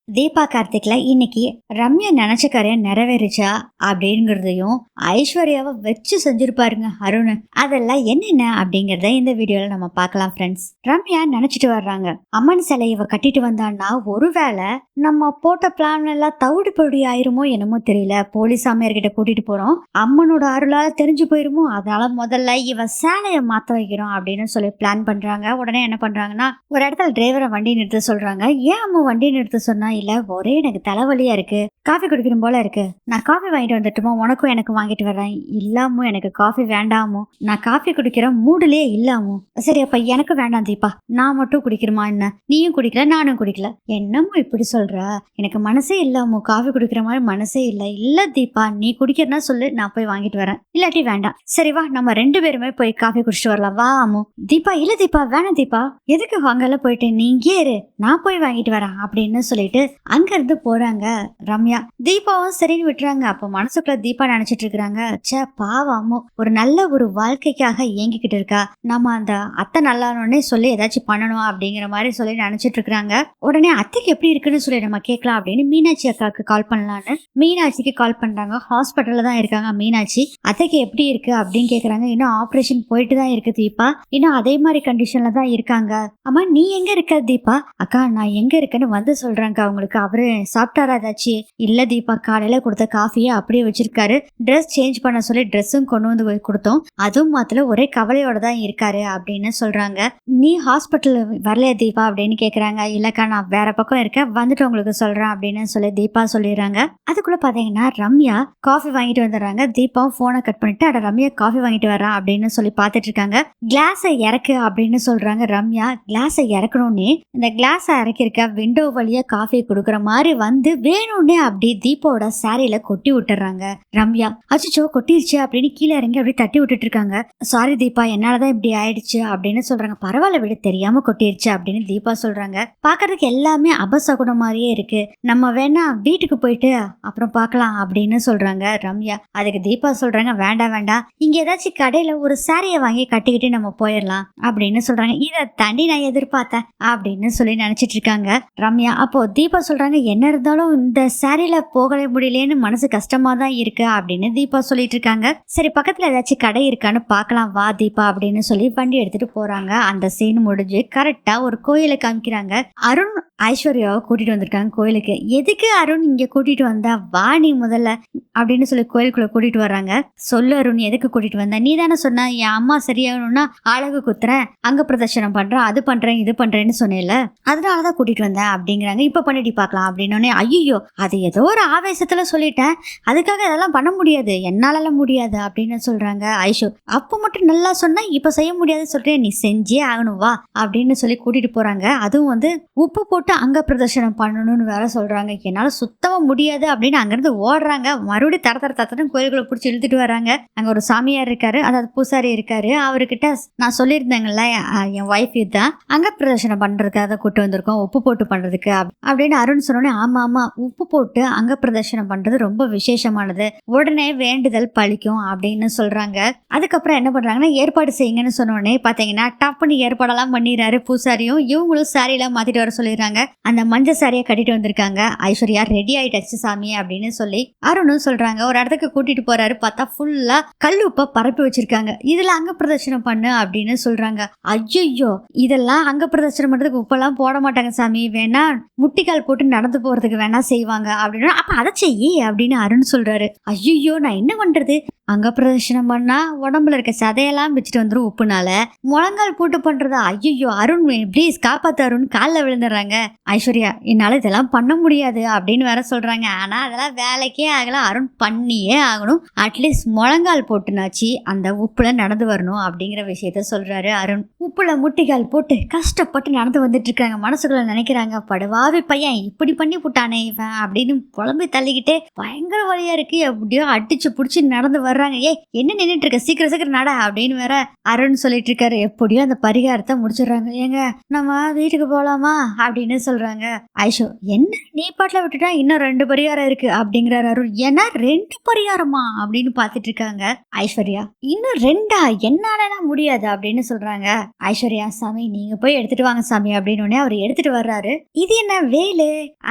தீபா கார்த்திக்ல இன்னைக்கு ரம்யா நினைச்ச காரியம் நிறைவேறுச்சா அப்படிங்கிறதையும் ஐஸ்வர்யாவை வச்சு செஞ்சிருப்பாருங்க அருண். அதெல்லாம் என்னென்ன அப்படிங்கறத இந்த வீடியோல நம்ம பார்க்கலாம் ஃப்ரெண்ட்ஸ். ரம்யா நினைச்சிட்டு வர்றாங்க, அம்மன் சிலை இவ கட்டிட்டு வந்தான்னா ஒருவேளை நம்ம போட்ட பிளான் எல்லாம் தவிடு பொடி ஆயிருமோ என்னமோ தெரியல, போலீஸ் சாமியார்கிட்ட கூட்டிட்டு போறோம், அம்மனோட அருளால தெரிஞ்சு போயிருமோ, அதனால முதல்ல இவ சேலைய மாத்த வைக்கிறோம் அப்படின்னு சொல்லி பிளான் பண்றாங்க. உடனே என்ன பண்றாங்கன்னா, ஒரு இடத்துல டிரைவரை வண்டி நிறுத்த சொல்றாங்க. ஏன் அம்மா வண்டி நிறுத்த சொன்னா, இல்ல ஒரே எனக்கு தலைவலியா இருக்கு, காஃபி குடிக்கணும் போல இருக்கு, நான் காஃபி வாங்கிட்டு வந்துட்டுமோ, உனக்கும் எனக்கு வாங்கிட்டு வர்றேன். இல்லாமோ எனக்கு காஃபி வேண்டாமோ, நான் காஃபி குடிக்கிற மூடுலயே இல்லாமோ. சரி அப்ப எனக்கு வேண்டாம் தீபா, நான் மட்டும் குடிக்கிறமா என்ன, நீயும் குடிக்கல நானும் குடிக்கல, என்னமோ இப்படி சொல்ற, எனக்கு மனசே இல்லாமோ, காஃபி குடிக்கிற மாதிரி மனசே இல்ல. இல்ல தீபா நீ குடிக்கிறனா சொல்லு, நான் போய் வாங்கிட்டு வரேன், இல்லாட்டி வேண்டாம். சரி வா நம்ம ரெண்டு பேருமே போய் காஃபி குடிச்சிட்டு வரலாம் வா அம்மு. தீபா இல்ல தீபா வேணாம் தீபா, எதுக்கு வாங்கலாம் போயிட்டு, நீ இங்கே இரு நான் போய் வாங்கிட்டு வரேன் அப்படின்னு சொல்லிட்டு அங்க இருந்து போறாங்க ரம்யா. தீபாவும் சரின்னு விட்டுறாங்க. அப்ப மனசுக்குள்ள தீபா நினைச்சிட்டு இருக்கிறாங்க, சே பாவம் ஒரு நல்ல ஒரு வாழ்க்கைக்காக இயங்கிக்கிட்டு இருக்கா, நம்ம அந்த அத்தை நல்லானே சொல்லி ஏதாச்சும் பண்ணணும் அப்படிங்கிற மாதிரி சொல்லி நினைச்சிட்டு இருக்கிறாங்க. உடனே அத்தைக்கு எப்படி இருக்குன்னு சொல்லி நம்ம கேட்கலாம் அப்படின்னு மீனாட்சி அக்காவுக்கு கால் பண்ணலான்னு மீனாட்சிக்கு கால் பண்றாங்க. ஹாஸ்பிட்டல்ல தான் இருக்காங்க மீனாட்சி. அத்தைக்கு எப்படி இருக்கு அப்படின்னு கேக்குறாங்க. இன்னும் ஆப்ரேஷன் போயிட்டு தான் இருக்கு தீபா, இன்னும் அதே மாதிரி கண்டிஷன்ல தான் இருக்காங்க. அம்மா நீ எங்க இருக்க தீபா? அக்கா நான் எங்க இருக்கேன்னு வந்து சொல்றாங்க அவங்களுக்கு. அவரு சாப்பிட்டாரா ஏதாச்சு? இல்ல தீபா காலையில கொடுத்த காஃபியை அப்படியே வச்சிருக்காரு, ட்ரெஸ் சேஞ்ச் பண்ண சொல்லி ட்ரெஸ்ஸும் கொண்டு வந்து கொடுத்தோம், அதுவும் மாத்திர ஒரே கவலையோட தான் இருக்காரு அப்படின்னு சொல்றாங்க. நீ ஹாஸ்பிட்டல் வரலையா தீபா அப்படின்னு கேக்குறாங்க. இல்லக்கா நான் வேற பக்கம் இருக்கேன், வந்துட்டு உங்களுக்கு சொல்றேன் அப்படின்னு சொல்லி தீபா சொல்லிடுறாங்க. அதுக்குள்ள பாத்தீங்கன்னா ரம்யா காஃபி வாங்கிட்டு வந்துடுறாங்க. தீபாவும் போனை கட் பண்ணிட்டு அட ரம்யா காஃபி வாங்கிட்டு வரா அப்படின்னு சொல்லி பாத்துட்டு இருக்காங்க. கிளாஸை இறக்கு அப்படின்னு சொல்றாங்க ரம்யா. கிளாஸை இறக்கணும்னே இந்த கிளாஸை இறக்கிருக்க விண்டோ வழியா காஃபி கொடுக்குற மாதிரி வந்து வேணும்னே அப்படி தீபாவோட சாரியில கொட்டி விட்டுறாங்க ரம்யா. அச்சோ கொட்டிருச்சு அப்படின்னு கீழே இறங்கி அப்படி தட்டி விட்டுட்டு இருக்காங்க. சாரி தீபா என்னாலதான் இப்படி ஆயிடுச்சு அப்படின்னு சொல்றாங்க. பரவாயில்ல விட தெரியாம கொட்டிருச்சு அப்படின்னு தீபா சொல்றாங்க. பாக்குறதுக்கு எல்லாமே அபசகுணம் மாதிரியே இருக்கு, நம்ம வேணா வீட்டுக்கு போயிட்டு அப்புறம் பார்க்கலாம் அப்படின்னு சொல்றாங்க ரம்யா. அதுக்கு தீபா சொல்றாங்க வேண்டாம் வேண்டாம், இங்க ஏதாச்சும் கடையில ஒரு சாரிய வாங்கி கட்டிக்கிட்டு நம்ம போயிடலாம் அப்படின்னு சொல்றாங்க. இதை தாண்டி நான் எதிர்பார்த்தேன் அப்படின்னு சொல்லி நினைச்சிட்டு இருக்காங்க ரம்யா. அப்போ தீபா சொல்றாங்க என்ன இருந்தாலும் இந்த சாரியில போகவே முடியலன்னு மனசு கஷ்டமா தான் இருக்கு அப்படின்னு தீபா சொல்லிட்டு இருக்காங்க. சரி பக்கத்துல ஏதாச்சும் கடை இருக்கான்னு பார்க்கலாம் வா தீபா அப்படின்னு சொல்லி வண்டி எடுத்துட்டு போறாங்க. அந்த சீன் முடிஞ்சு கரெக்டா ஒரு கோயிலை காமிக்கிறாங்க. அருண் ஐஸ்வர்யாவை கூட்டிட்டு வந்திருக்காங்க கோயிலுக்கு. எதுக்கு அருண் இங்க கூட்டிட்டு வந்தா, வா நீ முதல்ல அப்படின்னு சொல்லி கோயிலுக்குள்ள கூட்டிட்டு வர்றாங்க. சொல்லு அருண் எதுக்கு கூட்டிட்டு வந்த, நீ தானே சொன்ன என் அம்மா சரியாகணும்னா அழகு குத்துறேன், அங்க பிரதர்ஷனம் பண்றேன், அது பண்றேன் இது பண்றேன்னு சொன்னேன்ல, அதனாலதான் கூட்டிட்டு வந்தேன் அப்படிங்கிறாங்க. இப்ப பண்ணிட்டு பார்க்கலாம் அப்படின்னு. ஐயோ அது ஏதோ ஒரு ஆவேசத்துல சொல்லிட்டேன், அதுக்காக அதெல்லாம் பண்ண முடியாது, என்னால முடியாது அப்படின்னு சொல்றாங்க ஐஷு. அப்ப மட்டும் நல்லா சொன்னா இப்ப செய்ய முடியாது சொல்றேன், நீ செஞ்சே ஆகணும் வா அப்படின்னு சொல்லி கூட்டிட்டு போறாங்க. அதுவும் வந்து உப்பு போட்டு அங்க பிரதர்ஷனம் பண்ணணும்னு வேற சொல்றாங்க. என்னால சுத்தமா முடியாது அப்படின்னு அங்கிருந்து ஓடுறாங்க. மறுபடியும் தர தர தரன்னு கோயிலுக்குள்ள பிடிச்சி இழுத்துட்டு வராங்க. அங்க ஒரு சாமியார் இருக்காரு, அதாவது பூசாரி இருக்காரு. அவர்கிட்ட நான் சொல்லியிருந்தேங்கல்ல என் ஒய்ஃப் இதுதான் அங்க பிரதர்ஷனம் பண்றதுக்காக கூட்டு வந்திருக்கோம், உப்பு போட்டு பண்றதுக்கு அப்படின்னு அருண் சொன்னோடனே ஆமா ஆமா உப்பு போட்டு அங்க பிரதர்ஷனம் பண்றது ரொம்ப விசேஷமானது, உடனே வேண்டுதல் பழிக்கும் அப்படின்னு சொல்றாங்க. அதுக்கப்புறம் என்ன பண்றாங்கன்னா ஏற்பாடு செய்யுங்கன்னு சொன்னோடனே பாத்தீங்கன்னா டப்புன்னு ஏற்பாடெல்லாம் பண்ணிடுறாரு பூசாரியும். இவங்களும் சாரி எல்லாம் மாத்திட்டு வர சொல்லிடுறாங்க. அந்த மஞ்சள் சாரியை கட்டிட்டு வந்திருக்காங்க. ஐஸ்வர்யா ரெடி ஆயிட்டாச்சு சாமி அப்படின்னு சொல்லி அருணும் சொல்றாங்க. ஒரு இடத்துக்கு கூட்டிட்டு போறாரு. பார்த்தா ஃபுல்லா கல் உப்ப பரப்பி வச்சிருக்காங்க. இதுல அங்க பிரதர்ஷனம் பண்ணு அப்படின்னு சொல்றாங்க. ஐயோ இதெல்லாம் அங்க பிரதர்ஷனம் பண்றதுக்கு உப்பெல்லாம் போட மாட்டாங்க சாமி, வேணா முட்டிக்கால் போட்டு நடந்து போறதுக்கு வேணா செய்வாங்க அப்படின்னு. அப்ப அதை செய்யி அப்படின்னு அருண் சொல்றாரு. ஐயோ நான் என்ன பண்றது, அங்க பிரதர்ஷனம் பண்ணா உடம்புல இருக்க சதையெல்லாம் வச்சுட்டு வந்துடும் உப்புனால, முழங்கால் போட்டு பண்றதா, ஐயோ அருண் ப்ளீஸ் காப்பாத்து அருண் காலில் விழுந்துடுறாங்க. ஐஸ்வர்யா என்னால இதெல்லாம் பண்ண முடியாது அப்படின்னு வேற சொல்றாங்க. ஆனா அதெல்லாம் வேலைக்கே ஆகல, அருண் பண்ணியே ஆகணும், அட்லீஸ்ட் முழங்கால் போட்டுனாச்சு அந்த உப்புல நடந்து வரணும் அப்படிங்கிற விஷயத்த சொல்றாரு அருண். உப்புல முட்டிக்கால் போட்டு கஷ்டப்பட்டு நடந்து வந்துட்டு இருக்காங்க. மனசுக்குள்ள நினைக்கிறாங்க படுவாவி பையன் இப்படி பண்ணி போட்டானே இவன் அப்படின்னு புலம்பி தள்ளிக்கிட்டே பயங்கர வழியா இருக்கு, எப்படியோ அடிச்சு புடிச்சு நடந்து வர்றாங்க. ஏ என்ன நின்றுட்டு இருக்க, சீக்கிரம் சீக்கிரம் நட அப்படின்னு வேற அருண் சொல்லிட்டு இருக்காரு. எப்படியோ அந்த பரிகாரத்தை முடிச்சிடுறாங்க. ஏங்க நம்ம வீட்டுக்கு போலாமா அப்படின்னு சொல்றாங்க. ஐஷோ என்ன நீ பாட்டுல விட்டுட்டா இன்னும் 2 பரிகாரம் இருக்கு அப்படிங்கிறாரு அருண். ஏன்னா 2 பரிகாரமா அப்படின்னு பாத்துட்டு இருக்காங்க ஐஸ்வர்யா. இன்னும் 2 என்னாலலாம் முடியாது அப்படின்னு சொல்றாங்க ஐஸ்வர்யா. சாமி நீங்க போய் எடுத்துட்டு வாங்க சாமி அப்படின்னு அவர் எடுத்துட்டு வர்றாரு. இது என்ன வேல் வளையலு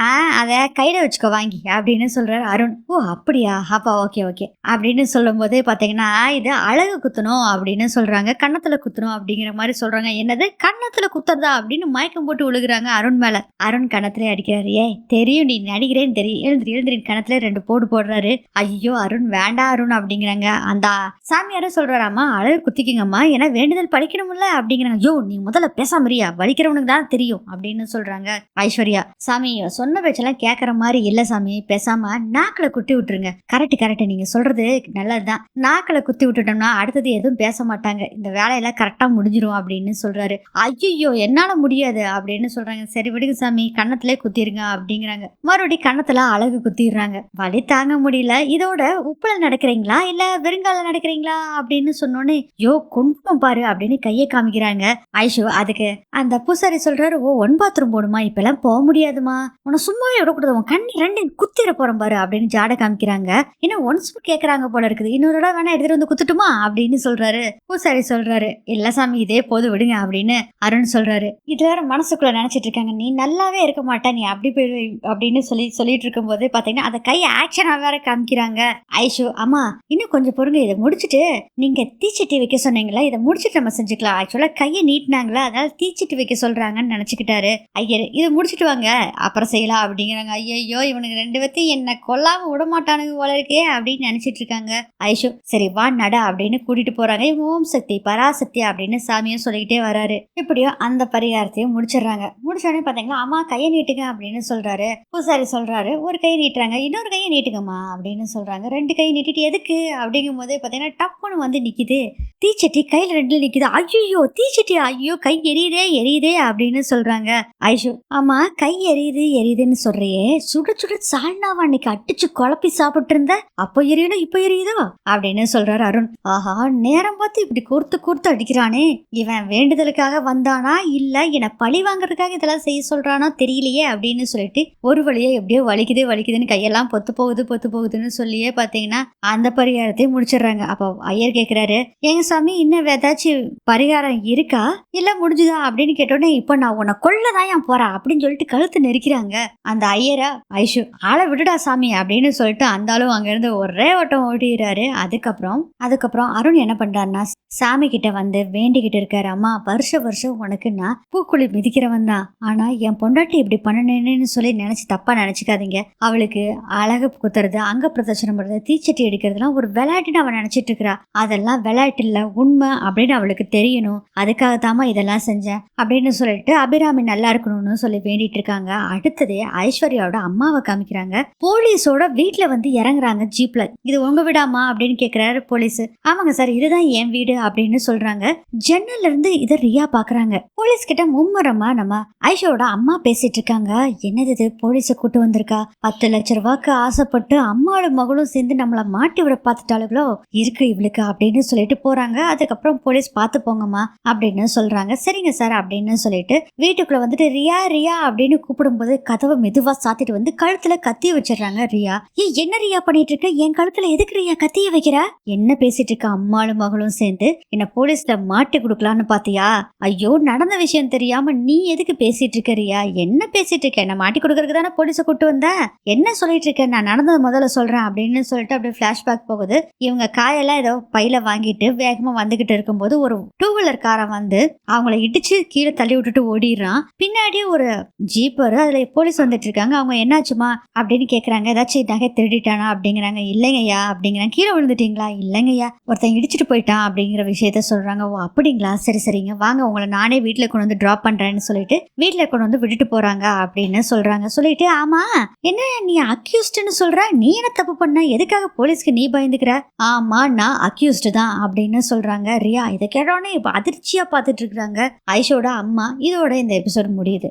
அத கையில வச்சுக்கோ வாங்கி அப்படின்னு சொல்றாரு அருண். ஓ அப்படியா, அப்பா ஓகே ஓகே அப்படின்னு சொல்லும் போதே பாத்தீங்கன்னா இது அழகு குத்தணும் அப்படின்னு சொல்றாங்க, கன்னத்துல குத்தணும் அப்படிங்கிற மாதிரி சொல்றாங்க. என்னது கன்னத்துல குத்துறதா அப்படின்னு மயக்கம் போட்டு விழுகுறாங்க அருண் மேல. அருண் கன்னத்திலே அடிக்கிறாரு. ஏய் தெரியும் நீ நடிக்கிறேன்னு தெரியும், எழுந்திரி எழுந்திரி கணத்துல 2 போடு போடுறாரு. ஐயோ அருண் வேண்டாம் அருண் அப்படிங்கிறாங்க. அந்த சாமியாரும் சொல்றாராமா அழகு குத்திக்குங்கம்மா ஏன்னா வேண்டுதல் பழிக்கணும்ல அப்படிங்கிறாங்க. ஐயோ நீ முதல்ல பேசாமரியா, வலிக்கிறவனுக்கு தான் தெரியும் அப்படின்னு சொல்றாங்க ஐஸ்வர்யா. சாமி சொன்ன பேச்செல்லாம் கேட்கற மாதிரி இல்ல சாமி, பேசாம நாக்கில குத்தி விட்டுருங்க. கரெக்ட் கரெக்ட், நீங்க சொல்றது நல்லதுதான். நாக்கில குத்தி விட்டுட்டோம்னா அடுத்தது எதுவும் பேச மாட்டாங்க, இந்த வேலையெல்லாம் கரெக்டா முடிஞ்சிரும் அப்படின்னு சொல்றாரு. ஐயோ என்னால முடியாது அப்படின்னு சொல்றாங்க. சரி விடுங்க சாமி கன்னத்திலே குத்திருங்க அப்படிங்கிறாங்க. மறுபடியும் கன்னத்துல அழகு குத்திடுறாங்க. வலி தாங்க முடியல. இதோட உப்புல நடக்கிறீங்களா இல்ல வெறுங்கால நடக்கிறீங்களா அப்படின்னு சொன்னோன்னே யோ குங்குமம் பாரு அப்படின்னு கையை காமிக்கிறாங்க ஐஷு. அதுக்கு அந்த பூசாரி சொல்றாரு, ஓ 1 பாத்ரூம் போடுமா, இப்பெல்லாம் போக முடியாதுமா, உன சும்மாவே விடக்கூடாது, உன் கண்ணி 2 குத்திர போறோம் பாரு அப்படின்னு ஜாட காமிக்கிறாங்க. இன்னும் ஒன்ஸ் கேக்குறாங்க போல இருக்குது, இன்னொரு இடம் வேணா எடுத்துட்டு வந்து குத்துட்டுமா அப்படின்னு சொல்றாரு. பூசாரி சொல்றாரு, இல்ல சாமி இதே போது விடுங்க அப்படின்னு அருண் சொல்றாரு. இது வேற மனசுக்குள்ள நினைச்சிட்டு இருக்காங்க, நீ நல்லாவே இருக்க மாட்டா, நீ அப்படி போய் அப்படின்னு சொல்லிட்டு இருக்கும் போது பாத்தீங்கன்னா அந்த கை ஆக்ஷனா வேற காமிக்கிறாங்க ஐஷு. அம்மா இன்னும் கொஞ்சம் பொறுங்க, இதை முடிச்சுட்டு நீங்க தீச்சட்டி வைக்க சொன்னீங்களா, இதை முடிச்சுட்டு நம்ம செஞ்சுக்கலாம். ஆக்சுவலா கையை நீட்டினாங்களா அதனால தீச்சட்டி வைக்க சொல்றாங்கன்னு நினைச்சுக்கிட்டாரு ஐயர். இதை முடிச்சுட்டு வாங்க அப்புறம் செய்யலாம் அப்படிங்கிறாங்க. ஐயோ இவனுக்கு 2 பேர்த்தையும் என்ன கொல்லாம விட மாட்டானுங்க போல இருக்கே அப்படின்னு நினைச்சிட்டு இருக்காங்க ஐஷு. சரி வா நட அப்படின்னு கூட்டிட்டு போறாங்க. இவங்க ஓம் சக்தி பராசக்தி அப்படின்னு சாமியும் சொல்லிக்கிட்டே வராரு. இப்படியோ அந்த பரிகாரத்தையும் முடிச்சிடுறாங்க. முடிச்சோடனே பாத்தீங்களா அம்மா கையை நீட்டுங்க அப்படின்னு சொல்றாரு. பூசாரி சொல்றாரு, ஒரு கை நீட்டுறாங்க, இன்னொரு கையை நீட்டுங்கம்மா அப்படின்னு சொல்றாங்க. 2 கை நீட்டிட்டு எதுக்கு அப்படிங்கும் போதே பாத்தீங்கன்னா டப்புன்னு வந்து நிக்குது தீச்சட்டி, கையில 2 நிக்குது. ஐயோ தீச்சட்டி, ஐயோ கை எரியுதே அப்படின்னு சொல்றாங்க ஐஷு. ஆமா கை எரியுதுன்னு சொல்றியே, சுட சுட சால்னாவா அன்னைக்கு அடிச்சு குழப்பி சாப்பிட்டு இருந்த, அப்போ எரியணும் இப்போ எரியுதோ அப்படின்னு சொல்றாரு அருண். ஆஹா நேரம் பார்த்து இப்படி கூர்த்து அடிக்கிறானே, இவன் வேண்டுதலுக்காக வந்தானா இல்ல என பழி வாங்குறதுக்காக இதெல்லாம் செய்ய சொல்றானோ தெரியலையே அப்படின்னு சொல்லிட்டு ஒரு வழியா எப்படியோ வலிக்குதுன்னு கையெல்லாம் பொத்து போகுதுன்னு சொல்லியே பாத்தீங்கன்னா அந்த பரிகாரத்தையும் முடிச்சிடுறாங்க. அப்போ ஐயர் கேக்குறாரு, எங்க சாமி இன்னும் ஏதாச்சும் பரிகாரம் இருக்கா இல்ல முடிஞ்சுதா அப்படின்னு கேட்டோன்னே, இப்ப நான் உன்னை கொல்லதான் போறேன் அப்படின்னு சொல்லிட்டு கழுத்து நெரிக்கிறாங்க அந்த ஐயரா. ஐஷு ஆளை விடுடா சாமி அப்படின்னு சொல்லிட்டு அந்த ஆளும் அங்க இருந்து ஒரே ஓட்டம் ஓடிடுறாரு. அதுக்கப்புறம் அருண் என்ன பண்றாருன்னா சாமி கிட்ட வந்து வேண்டிக்கிட்டு இருக்காரு. அம்மா வருஷம் உனக்கு நான் பூக்குழி மிதிக்கிறவன் தான், ஆனா என் பொண்டாட்டி இப்படி பண்ணணுன்னு சொல்லி நினைச்சு தப்பா நினைச்சுக்காதீங்க. அவளுக்கு அழகு குத்துறது, அங்க பிரதட்சணம் பண்றது, தீச்சட்டி எடுக்கிறதுலாம் ஒரு விளையாட்டுன்னு அவன் நினைச்சிட்டு இருக்கிறா. அதெல்லாம் விளையாட்டு இல்ல உண்மை அப்படின்னு அவளுக்கு தெரியணும், அதுக்காகத்தாமா இதெல்லாம் செஞ்சேன் அப்படின்னு சொல்லிட்டு அபிராமி நல்லா இருக்கணும்னு சொல்லி வேண்டிட்டு இருக்காங்க. அடுத்ததே ஐஸ்வர்யாவோட அம்மாவை காமிக்கிறாங்க. போலீஸோட வீட்டுல வந்து இறங்குறாங்க ஜீப்ல. இது உங்க வீடாமா அப்படின்னு கேக்குறாரு போலீஸ். ஆமாங்க சார் இதுதான் என் வீடு அப்படின்னு சொல்றாங்க. ஜன்னல்ல இருந்து இதை ரியா பாக்குறாங்க. போலீஸ் கிட்ட மும்முரமா நம்ம ஐஷோட அம்மா பேசிட்டு இருக்காங்க. என்னது இது போலீஸ கூட்டு வந்திருக்கா, 10 லட்சம் ரூபாய்க்கு ஆசைப்பட்டு அம்மாவும் மகளும் சேர்ந்து நம்மள மாட்டி விட பார்த்துட்டாளுகளோ இருக்கு இவளுக்கு அப்படின்னு சொல்லிட்டு போறாங்க. அதுக்கப்புறம் போலீஸ் பார்த்து போங்கம்மா அப்படின்னு சொல்றாங்க. சரிங்க சார் அப்படின்னு சொல்லிட்டு வீட்டுக்குள்ள வந்துட்டு ரியா அப்படின்னு கூப்பிடும் போது கதவை மெதுவா சாத்திட்டு வந்து கழுத்துல கத்திய வச்சிடறாங்க ரியா. என்ன ரியா பண்ணிட்டு இருக்க, என் கழுத்துல எதுக்கு ரியா கத்திய வைக்கிற, என்ன பேசிட்டு இருக்க, அம்மாளும் மகளும் சேர்ந்து என்ன போலீஸ்ல மாட்டி கொடுக்கலான்னு பாத்தியா, ஐயோ நடந்த விஷயம் தெரியாம நீ எதுக்கு பேசிட்டு இருக்க ரியா, என்ன பேசிட்டு இருக்க, என்ன மாட்டி கொடுக்கறதுக்கு தானே போலீஸ கூட்டு வந்த, என்ன சொல்லிட்டு இருக்க, நான் நடந்தது முதல்ல சொல்றேன் அப்படின்னு சொல்லிட்டு அப்படியே பிளாஷ்பேக் போகுது. இவங்க காயெல்லாம் ஏதோ பையில வாங்கிட்டு வேகமா வந்துகிட்டு இருக்கும்போது ஒரு 2 வீலர் காரன் வந்து அவங்கள இடிச்சு கீழே தள்ளி விட்டுட்டு ஓடிடுறான். பின்னாடியே ஒரு ஜீப் வரும், அதுல போலீஸ் வந்துட்டு இருக்காங்க. அவங்க என்னாச்சுமா அப்படின்னு கேக்குறாங்க. ஏதாச்சும் நகை திருடிட்டானா அப்படிங்கிறாங்க. இல்லைங்கய்யா அப்படிங்கிறாங்க. கீழே விழுந்துட்டீங்களா, இல்லைங்கய்யா ஒருத்தன் இடிச்சிட்டு போயிட்டான் அப்படிங்கிற விஷயத்த சொல்றாங்க. ஓ அப்படிங்களா, சரிங்க வாங்க உங்களை நானே வீட்டுல கொண்டு வந்து டிராப் பண்றேன்னு சொல்லிட்டு வீட்டுல கொண்டு வந்து விட்டுட்டு போறாங்க அப்படின்னு சொல்றாங்க. சொல்லிட்டு ஆமா என்ன நீ அக்யூஸ்ட்னு சொல்ற, நீ என்ன தப்பு பண்ண, எதுக்காக போலீஸ்க்கு நீ பயந்துக்கிற, ஆமா நான் அக்யூஸ்ட் தான் அப்படின்னு சொல்றாங்க ரியா. இதை கேட்டோடனே இப்ப அதிர்ச்சியா பார்த்துட்டு இருக்காங்க ஐஷோட அம்மா. இதோட இந்த எபிசோட் முடியுது.